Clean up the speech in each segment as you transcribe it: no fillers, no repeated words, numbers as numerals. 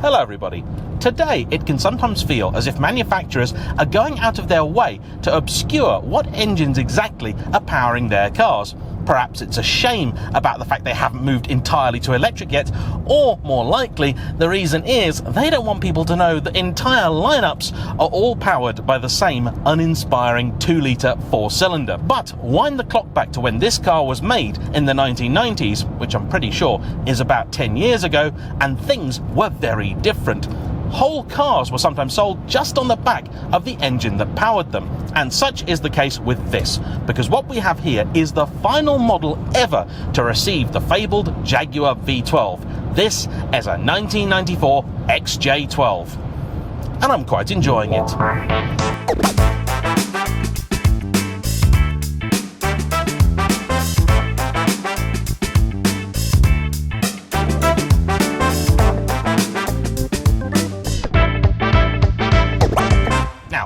Hello everybody. Today it can sometimes feel as if manufacturers are going out of their way to obscure what engines exactly are powering their cars. Perhaps it's a shame about the fact they haven't moved entirely to electric yet, or more likely the reason is they don't want people to know that entire lineups are all powered by the same uninspiring 2-litre 4-cylinder. But wind the clock back to when this car was made in the 1990s, which I'm pretty sure is about 10 years ago, and things were very different. Whole cars were sometimes sold just on the back of the engine that powered them, and such is the case with this, because what we have here is the final model ever to receive the fabled Jaguar V12. This is a 1994 XJ12, and I'm quite enjoying it.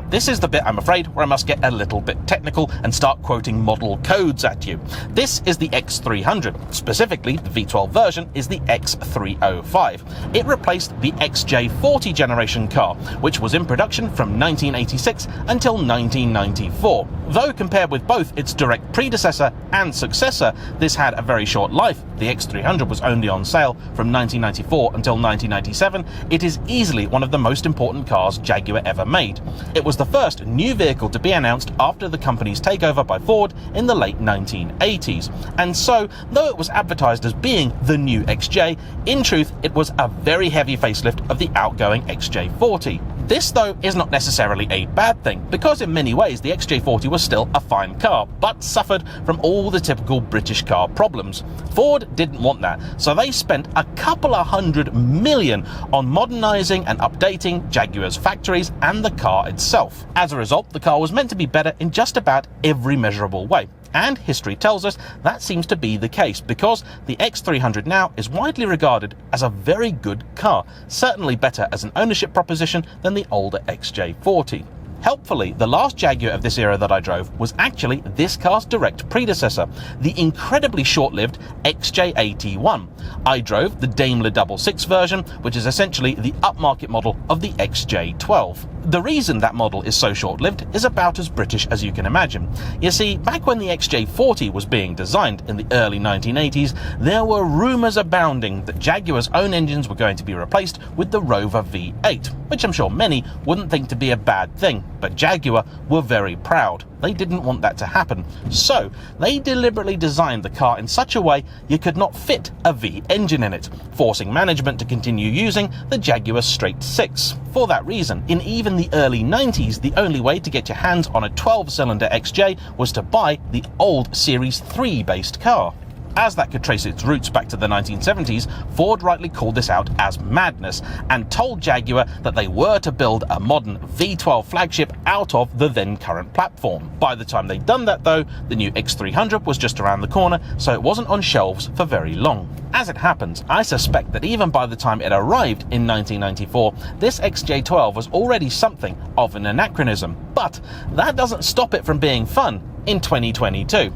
This is the bit, I'm afraid, where I must get a little bit technical and start quoting model codes at you. This is the X300. Specifically, the V12 version is the X305. It replaced the XJ40 generation car, which was in production from 1986 until 1994. Though compared with both its direct predecessor and successor, this had a very short life. The X300 was only on sale from 1994 until 1997. It is easily one of the most important cars Jaguar ever made. It was the first new vehicle to be announced after the company's takeover by Ford in the late 1980s. And so, though it was advertised as being the new XJ, in truth it was a very heavy facelift of the outgoing XJ40. This, though, is not necessarily a bad thing, because in many ways the XJ40 was still a fine car, but suffered from all the typical British car problems. Ford didn't want that, so they spent a couple of $100 million on modernising and updating Jaguar's factories and the car itself. As a result, the car was meant to be better in just about every measurable way. And history tells us that seems to be the case, because the X300 now is widely regarded as a very good car, certainly better as an ownership proposition than the older XJ40. Helpfully, the last Jaguar of this era that I drove was actually this car's direct predecessor, the incredibly short-lived XJ81. I drove the Daimler 66 version, which is essentially the upmarket model of the XJ12. The reason that model is so short-lived is about as British as you can imagine. You see, back when the XJ40 was being designed in the early 1980s, there were rumours abounding that Jaguar's own engines were going to be replaced with the Rover V8, which I'm sure many wouldn't think to be a bad thing, but Jaguar were very proud. They didn't want that to happen, so they deliberately designed the car in such a way you could not fit a V engine in it, forcing management to continue using the Jaguar Straight 6. For that reason, in even the early 90s, the only way to get your hands on a 12-cylinder XJ was to buy the old Series 3 based car. As that could trace its roots back to the 1970s, Ford rightly called this out as madness and told Jaguar that they were to build a modern V12 flagship out of the then current platform. By the time they'd done that, though, the new X300 was just around the corner, so it wasn't on shelves for very long. As it happens, I suspect that even by the time it arrived in 1994, this XJ12 was already something of an anachronism. But that doesn't stop it from being fun in 2022.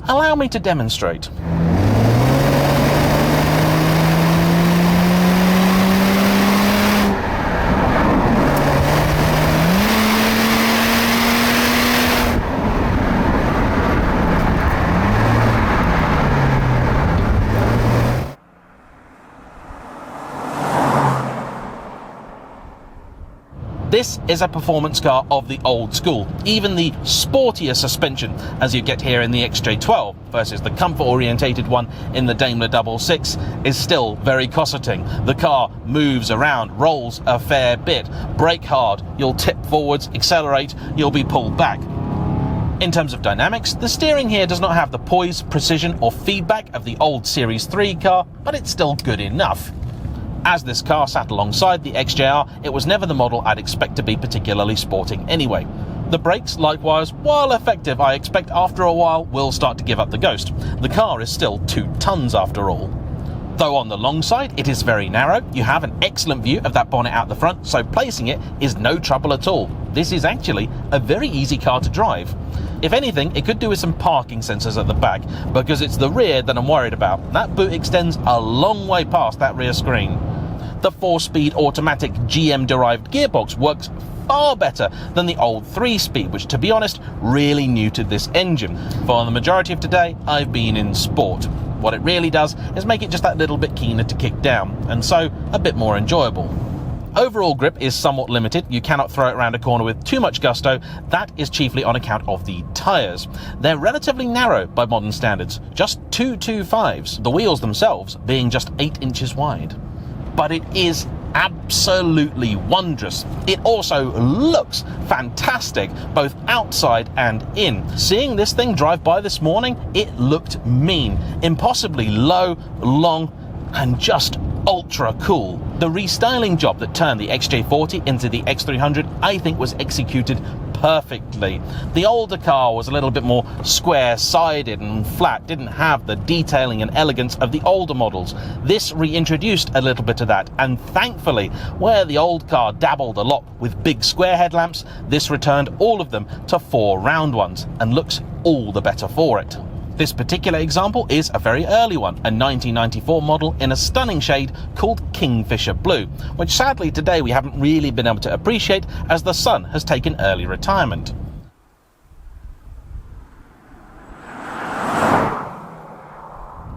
Allow me to demonstrate. This is a performance car of the old school, even the sportier suspension as you get here in the XJ12 versus the comfort-orientated one in the Daimler 66 is still very cosseting. The car moves around, rolls a fair bit, brake hard, you'll tip forwards, accelerate, you'll be pulled back. In terms of dynamics, the steering here does not have the poise, precision or feedback of the old Series 3 car, but it's still good enough. As this car sat alongside the XJR, it was never the model I'd expect to be particularly sporting anyway. The brakes, likewise, while effective, I expect after a while will start to give up the ghost. The car is still 2 tons after all. Though on the long side it is very narrow, you have an excellent view of that bonnet out the front, so placing it is no trouble at all. This is actually a very easy car to drive. If anything, it could do with some parking sensors at the back, because it's the rear that I'm worried about. That boot extends a long way past that rear screen. the 4-speed automatic GM-derived gearbox works far better than the old 3-speed, which, to be honest, really neutered this engine. For the majority of today, I've been in sport. What it really does is make it just that little bit keener to kick down, and so a bit more enjoyable. Overall grip is somewhat limited. You cannot throw it around a corner with too much gusto. That is chiefly on account of the tyres. They're relatively narrow by modern standards, just 225s, the wheels themselves being just 8 inches wide. But it is absolutely wondrous. It also looks fantastic, both outside and in. Seeing this thing drive by this morning, it looked mean, impossibly low, long, and just ultra cool. The restyling job that turned the XJ40 into the X300, I think, was executed perfectly. The older car was a little bit more square-sided and flat, didn't have the detailing and elegance of the older models. This reintroduced a little bit of that, and thankfully, where the old car dabbled a lot with big square headlamps, this returned all of them to 4 round ones, and looks all the better for it. This particular example is a very early one, a 1994 model in a stunning shade called Kingfisher Blue, which sadly today we haven't really been able to appreciate as the sun has taken early retirement.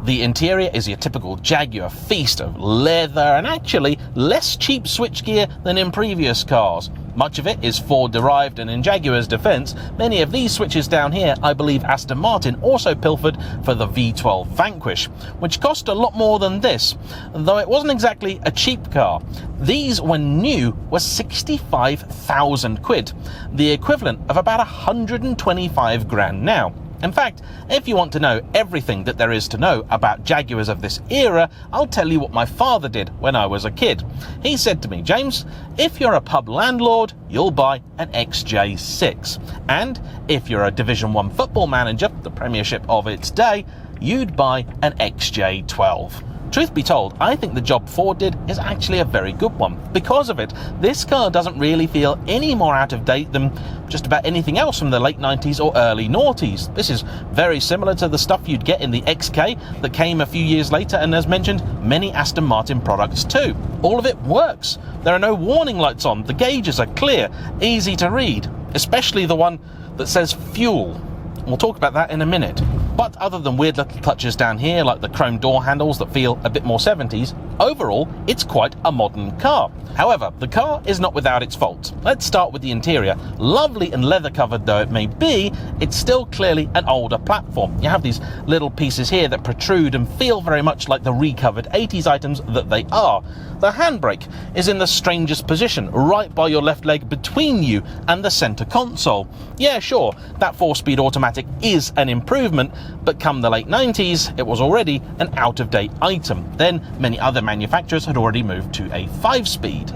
The interior is your typical Jaguar feast of leather and actually less cheap switchgear than in previous cars. Much of it is Ford derived, and in Jaguar's defence, many of these switches down here I believe Aston Martin also pilfered for the V12 Vanquish, which cost a lot more than this, though it wasn't exactly a cheap car. These, when new, were 65,000 quid, the equivalent of about 125 grand now. In fact, if you want to know everything that there is to know about Jaguars of this era, I'll tell you what my father did when I was a kid. He said to me, "James, if you're a pub landlord, you'll buy an XJ6. And if you're a Division 1 football manager, the Premiership of its day, you'd buy an XJ12. Truth be told, I think the job Ford did is actually a very good one. Because of it, this car doesn't really feel any more out of date than just about anything else from the late 90s or early noughties. This is very similar to the stuff you'd get in the XK that came a few years later, and as mentioned, many Aston Martin products too. All of it works. There are no warning lights on, the gauges are clear, easy to read, especially the one that says fuel. We'll talk about that in a minute. But other than weird little touches down here, like the chrome door handles that feel a bit more 70s, overall, it's quite a modern car. However, the car is not without its faults. Let's start with the interior. Lovely and leather-covered though it may be, it's still clearly an older platform. You have these little pieces here that protrude and feel very much like the recovered 80s items that they are. The handbrake is in the strangest position, right by your left leg between you and the centre console. Yeah, sure, that 4-speed automatic is an improvement, but come the late 90s, it was already an out-of-date item. Then many other manufacturers had already moved to a 5-speed.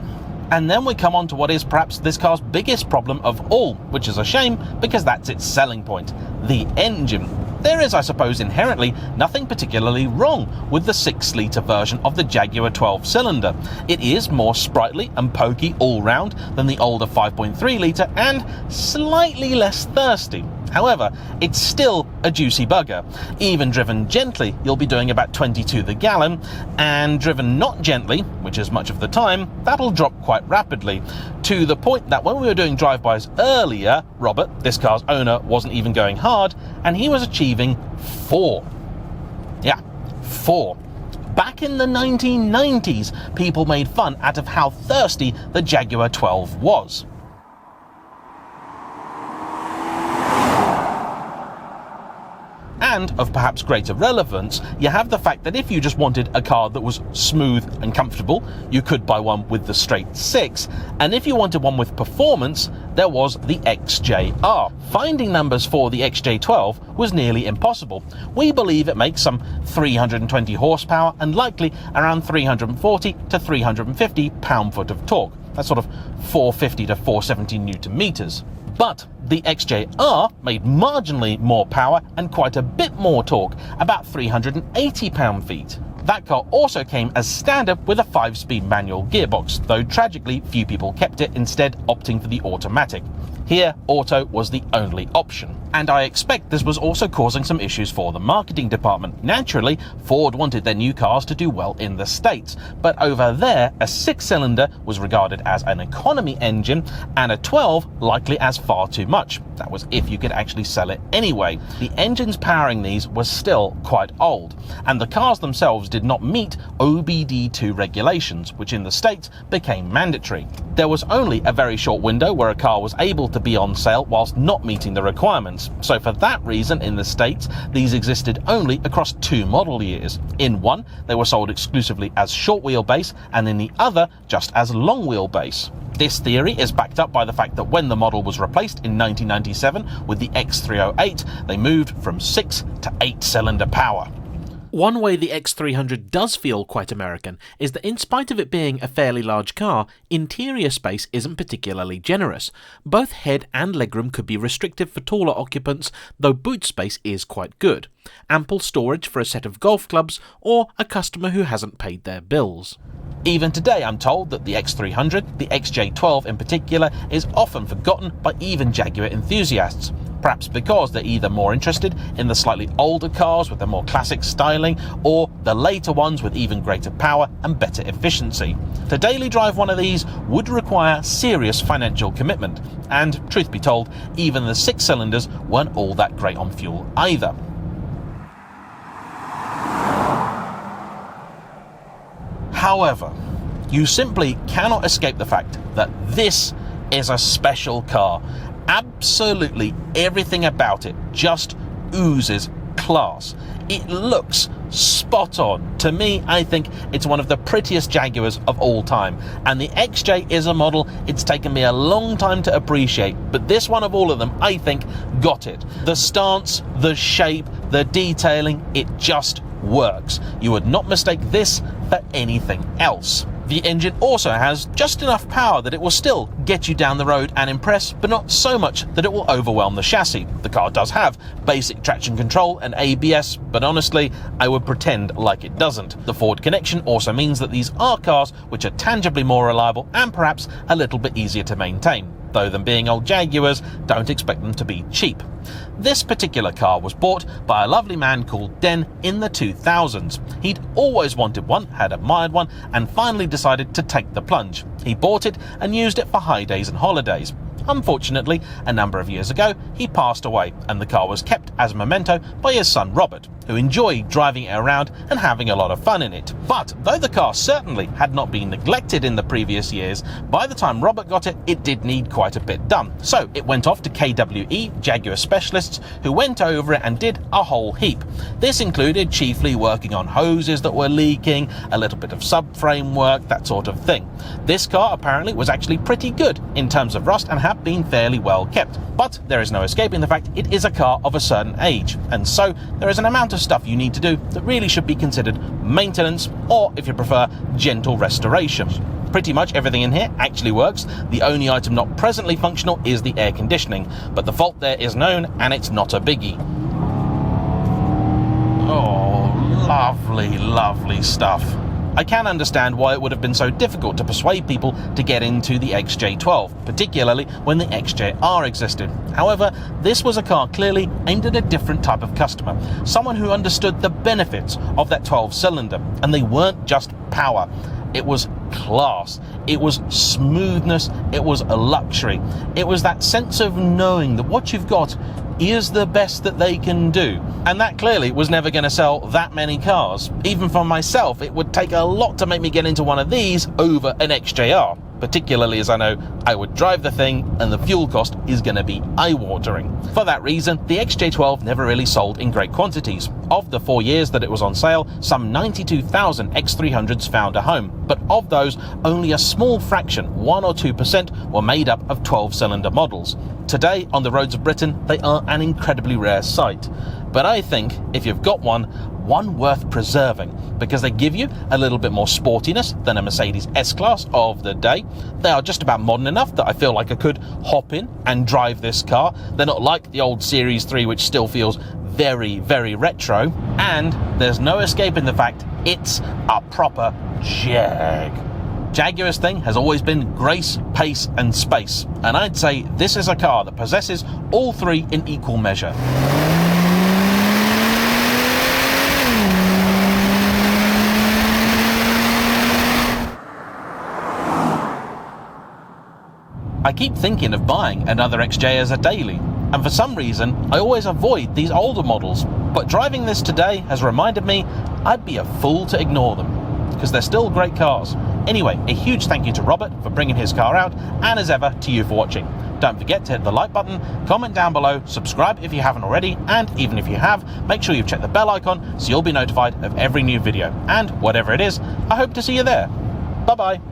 And then we come on to what is perhaps this car's biggest problem of all, which is a shame because that's its selling point, the engine. There is, I suppose, inherently nothing particularly wrong with the 6-litre version of the Jaguar 12-cylinder. It is more sprightly and pokey all round than the older 5.3-litre and slightly less thirsty. However, it's still a juicy bugger. Even driven gently, you'll be doing about 22 the gallon, and driven not gently, which is much of the time, that'll drop quite rapidly, to the point that when we were doing drive-bys earlier, Robert, this car's owner, wasn't even going hard, and he was achieving 4. Yeah, 4. Back in the 1990s, people made fun out of how thirsty the Jaguar 12 was. And, of perhaps greater relevance, you have the fact that if you just wanted a car that was smooth and comfortable, you could buy one with the straight 6, and if you wanted one with performance, there was the XJR. Finding numbers for the XJ12 was nearly impossible. We believe it makes some 320 horsepower and likely around 340 to 350 pound-foot of torque. That's sort of 450 to 470 newton meters. But the XJR made marginally more power and quite a bit more torque, about 380 pound-feet. That car also came as standard with a 5-speed manual gearbox, though tragically few people kept it, instead opting for the automatic. Here, auto was the only option. And I expect this was also causing some issues for the marketing department. Naturally, Ford wanted their new cars to do well in the States, but over there, a 6-cylinder was regarded as an economy engine and a 12 likely as far too much. That was if you could actually sell it anyway. The engines powering these were still quite old, and the cars themselves did not meet OBD2 regulations, which in the States became mandatory. There was only a very short window where a car was able to be on sale whilst not meeting the requirements. So for that reason, in the States, these existed only across 2 model years. In one, they were sold exclusively as short wheelbase, and in the other, just as long wheelbase. This theory is backed up by the fact that when the model was replaced in 1997 with the X308, they moved from 6 to 8-cylinder power. One way the X300 does feel quite American is that in spite of it being a fairly large car, interior space isn't particularly generous. Both head and legroom could be restrictive for taller occupants, though boot space is quite good. Ample storage for a set of golf clubs or a customer who hasn't paid their bills. Even today, I'm told that the X300, the XJ12 in particular, is often forgotten by even Jaguar enthusiasts. Perhaps because they're either more interested in the slightly older cars with the more classic styling, or the later ones with even greater power and better efficiency. To daily drive one of these would require serious financial commitment, and truth be told, even the 6-cylinders weren't all that great on fuel either. However, you simply cannot escape the fact that this is a special car. Absolutely everything about it just oozes class. It looks spot on. To me, I think it's one of the prettiest Jaguars of all time, and the XJ is a model it's taken me a long time to appreciate, but this one of all of them, I think, got it. The stance, the shape, the detailing, it just works. You would not mistake this for anything else. The engine also has just enough power that it will still get you down the road and impress, but not so much that it will overwhelm the chassis. The car does have basic traction control and ABS, but honestly, I would pretend like it doesn't. The Ford connection also means that these are cars which are tangibly more reliable and perhaps a little bit easier to maintain. Though them being old Jaguars, don't expect them to be cheap. This particular car was bought by a lovely man called Den in the 2000s. He'd always wanted one, had admired one, and finally decided to take the plunge. He bought it and used it for high days and holidays. Unfortunately, a number of years ago, he passed away, and the car was kept as a memento by his son Robert, who enjoyed driving it around and having a lot of fun in it. But though the car certainly had not been neglected in the previous years, by the time Robert got it, it did need quite a bit done. So it went off to KWE, Jaguar specialists, who went over it and did a whole heap. This included chiefly working on hoses that were leaking, a little bit of subframe work, that sort of thing. This car apparently was actually pretty good in terms of rust and had been fairly well kept. But there is no escaping the fact it is a car of a certain age, and so there is an amount of stuff you need to do that really should be considered maintenance, or if you prefer, gentle restoration. Pretty much everything in here actually works. The only item not presently functional is the air conditioning, but the fault there is known and it's not a biggie. Oh, lovely, lovely stuff. I can understand why it would have been so difficult to persuade people to get into the XJ12, particularly when the XJR existed. However, this was a car clearly aimed at a different type of customer, someone who understood the benefits of that 12-cylinder, and they weren't just power. It was class, it was smoothness, it was a luxury. It was that sense of knowing that what you've got is the best that they can do. And that clearly was never going to sell that many cars. Even for myself, it would take a lot to make me get into one of these over an XJR, particularly as I know I would drive the thing and the fuel cost is going to be eye-watering. For that reason, the XJ12 never really sold in great quantities. Of the 4 years that it was on sale, some 92,000 X300s found a home, but of those, only a small fraction, 1 or 2%, were made up of 12-cylinder models. Today, on the roads of Britain, they are an incredibly rare sight. But I think, if you've got one worth preserving, because they give you a little bit more sportiness than a Mercedes S-Class of the day. They are just about modern enough that I feel like I could hop in and drive this car. They're not like the old Series 3, which still feels very, very retro. And there's no escaping the fact it's a proper Jag. Jaguar's thing has always been grace, pace and space, and I'd say this is a car that possesses all three in equal measure. I keep thinking of buying another XJ as a daily, and for some reason I always avoid these older models, but driving this today has reminded me I'd be a fool to ignore them, because they're still great cars. Anyway, a huge thank you to Robert for bringing his car out, and as ever to you for watching. Don't forget to hit the like button, comment down below, subscribe if you haven't already, and even if you have, make sure you've checked the bell icon so you'll be notified of every new video. And whatever it is, I hope to see you there. Bye bye.